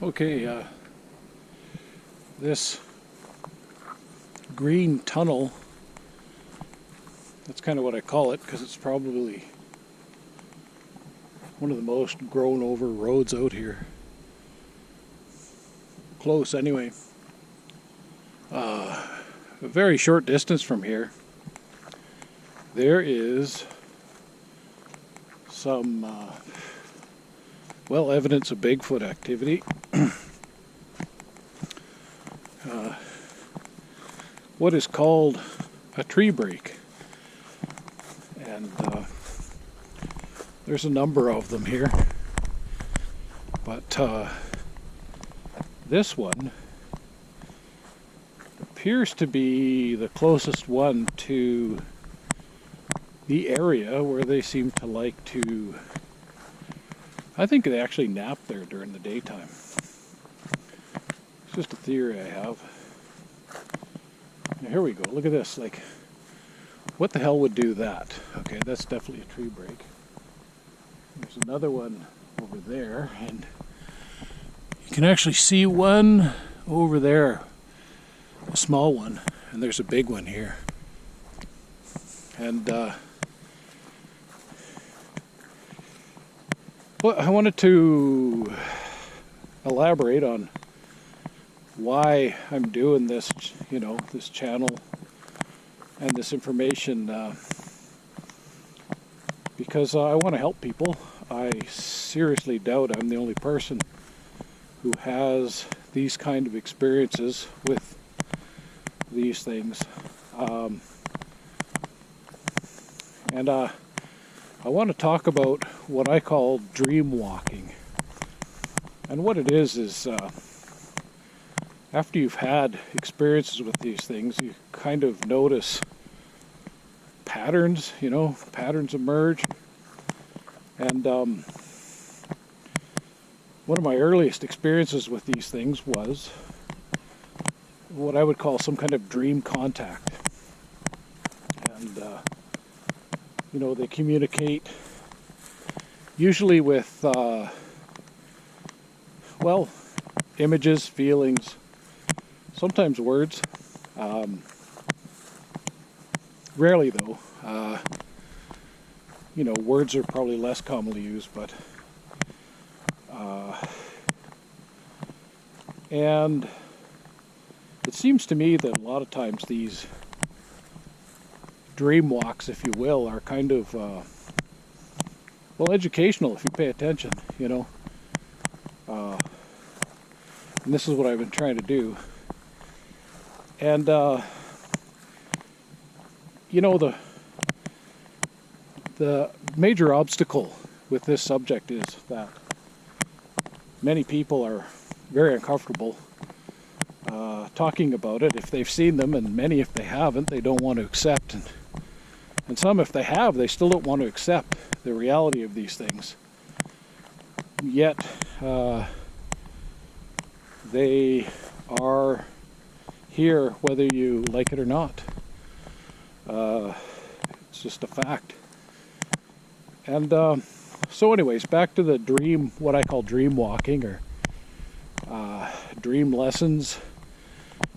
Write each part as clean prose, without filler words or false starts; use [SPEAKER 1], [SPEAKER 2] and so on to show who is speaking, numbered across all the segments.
[SPEAKER 1] Okay, this green tunnel, that's kind of what I call it because it's probably one of the most grown over roads out here. Close anyway. A very short distance from here, there is some evidence of Bigfoot activity. What is called a tree break, and there's a number of them here, but this one appears to be the closest one to the area where they seem to like to, I think they actually nap there during the daytime. It's just a theory I have. Now, here we go, look at this, like, what the hell would do that? Okay, that's definitely a tree break. There's another one over there, and you can actually see one over there, a small one, and there's a big one here. And well, I wanted to elaborate on why I'm doing this, this channel and this information, because I want to help people. I seriously doubt I'm the only person who has these kind of experiences with these things. And I want to talk about what I call dream walking. And what it is after you've had experiences with these things, you kind of notice patterns, patterns emerge. And one of my earliest experiences with these things was what I would call some kind of dream contact. And, they communicate usually with, images, feelings, sometimes words. Rarely though. Words are probably less commonly used, but and it seems to me that a lot of times these dream walks, if you will, are kind of educational if you pay attention, and this is what I've been trying to do. And the major obstacle with this subject is that many people are very uncomfortable talking about it if they've seen them, and many, if they haven't, they don't want to accept, and some, if they have, they still don't want to accept the reality of these things. Yet they are here whether you like it or not. It's just a fact. And so anyways, back to the dream, what I call dream walking, or dream lessons,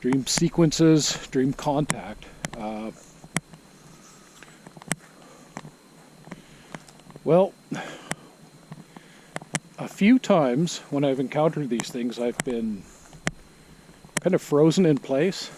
[SPEAKER 1] dream sequences, dream contact. A few times when I've encountered these things, I've been kind of frozen in place.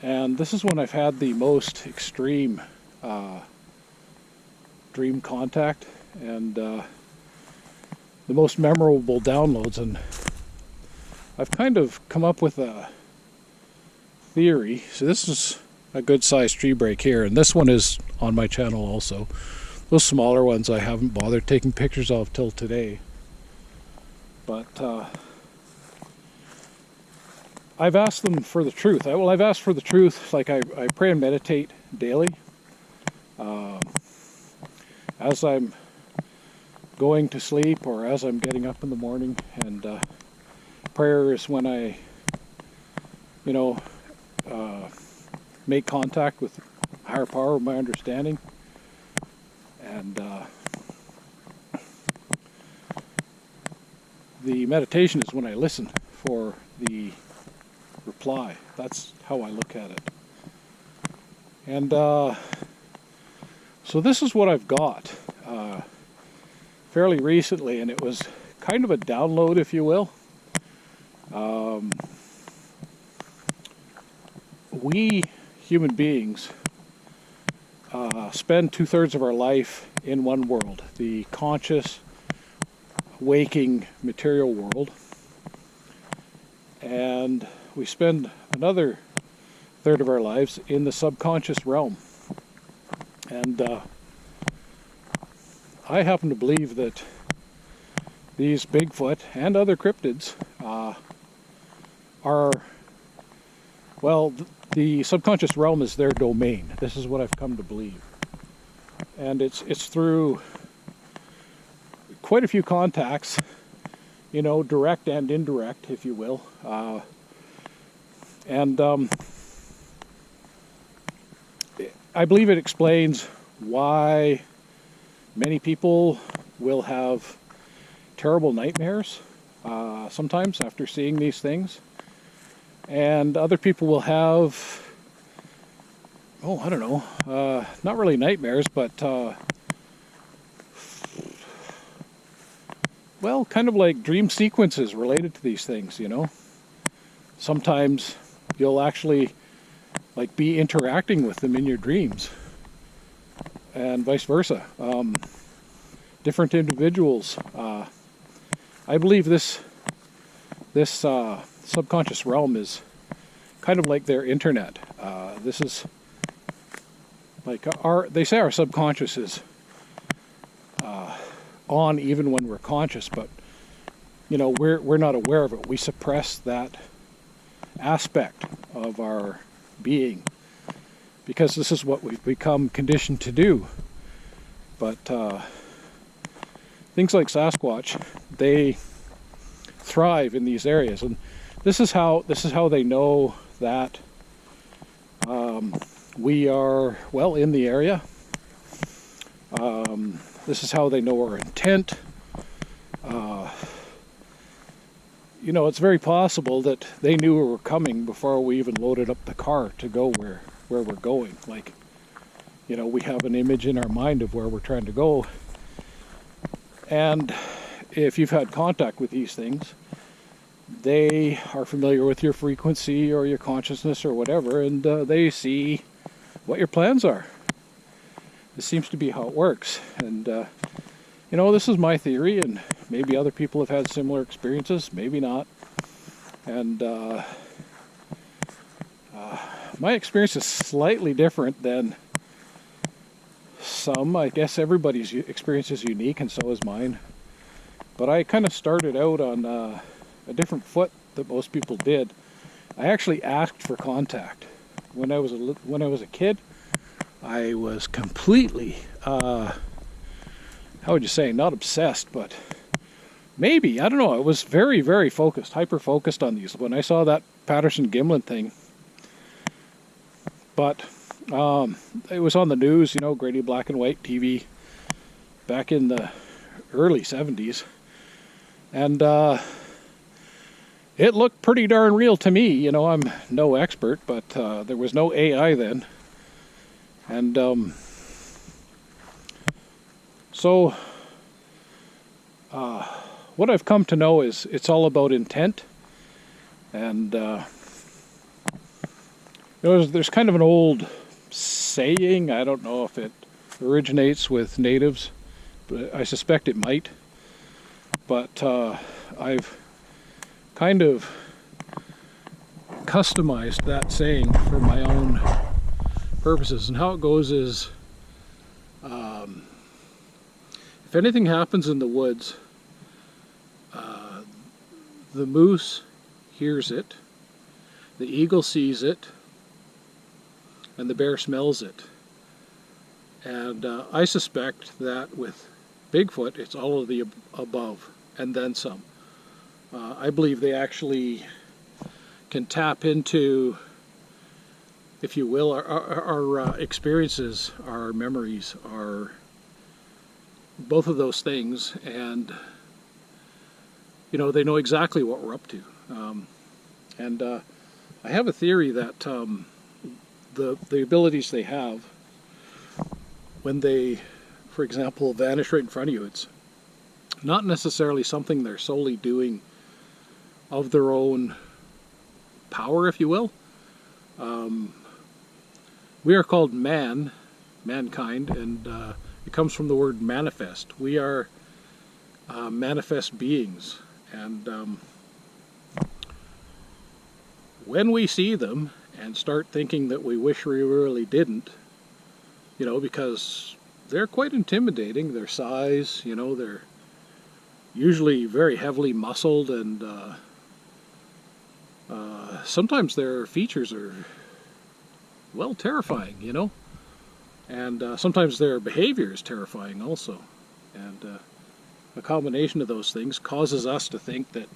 [SPEAKER 1] And this is when I've had the most extreme dream contact and the most memorable downloads. And I've kind of come up with a theory. So this is a good sized tree break here, and this one is on my channel also. Those smaller ones I haven't bothered taking pictures of till today. But I've asked them for the truth. I've asked for the truth. Like I pray and meditate daily. As I'm going to sleep or as I'm getting up in the morning, and prayer is when I, make contact with higher power of my understanding. And the meditation is when I listen for the reply. That's how I look at it. And so this is what I've got fairly recently, and it was kind of a download, if you will. We human beings spend 2/3 of our life in one world, the conscious, waking material world, and we spend another third of our lives in the subconscious realm. And I happen to believe that these Bigfoot and other cryptids are, well, the subconscious realm is their domain. This is what I've come to believe. And it's through quite a few contacts, you know, direct and indirect, if you will. And I believe it explains why many people will have terrible nightmares sometimes after seeing these things. And other people will have, oh, I don't know, not really nightmares, but, well, kind of like dream sequences related to these things, you know. Sometimes you'll actually, like, be interacting with them in your dreams, and vice versa. Different individuals. I believe this subconscious realm is kind of like their internet. This is like they say our subconscious is on even when we're conscious, but you know, we're not aware of it. We suppress that aspect of our being because this is what we've become conditioned to do. But things like Sasquatch, they thrive in these areas, and this is how they know that we are, well, in the area. This is how they know our intent. You know, it's very possible that they knew we were coming before we even loaded up the car to go where we're going. Like, you know, we have an image in our mind of where we're trying to go. And if you've had contact with these things, they are familiar with your frequency or your consciousness or whatever, and they see what your plans are. This seems to be how it works. And, you know, this is my theory, and maybe other people have had similar experiences, maybe not. And my experience is slightly different than some. I guess everybody's experience is unique, and so is mine. But I kind of started out on a different foot that most people did. I actually asked for contact. When I was a kid, I was completely, how would you say, not obsessed, but maybe, I don't know, I was very, very focused, hyper-focused on these. When I saw that Patterson-Gimlin thing, but it was on the news, you know, Grady black and white TV back in the early 70s. And it looked pretty darn real to me. You know, I'm no expert, but there was no AI then. And so what I've come to know is it's all about intent. And there's kind of an old saying, I don't know if it originates with natives, but I suspect it might. But I've kind of customized that saying for my own purposes. And how it goes is, if anything happens in the woods, the moose hears it, the eagle sees it, and the bear smells it. And I suspect that with Bigfoot, it's all of the above, and then some. I believe they actually can tap into, if you will, our experiences, our memories, our both of those things. And they know exactly what we're up to. And I have a theory that the abilities they have, when they, for example, vanish right in front of you, it's not necessarily something they're solely doing of their own power, if you will. We are called mankind, and it comes from the word manifest. We are manifest beings, and when we see them and start thinking that we wish we really didn't, because they're quite intimidating, their size, they're usually very heavily muscled, and sometimes their features are, well, terrifying, and sometimes their behavior is terrifying also. And a combination of those things causes us to think that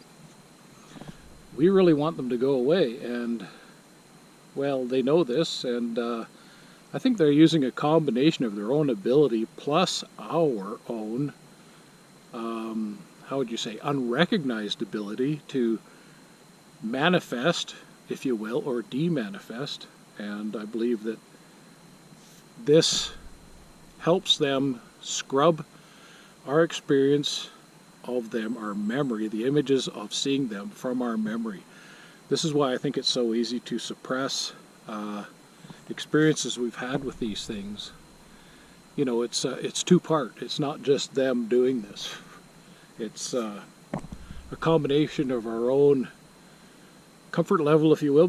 [SPEAKER 1] we really want them to go away, and, well, they know this, and I think they're using a combination of their own ability plus our own, how would you say, unrecognized ability to manifest, if you will, or demanifest. And I believe that this helps them scrub our experience of them, our memory, the images of seeing them from our memory. This is why I think it's so easy to suppress experiences we've had with these things. It's two-part. It's not just them doing this. It's a combination of our own comfort level, if you will,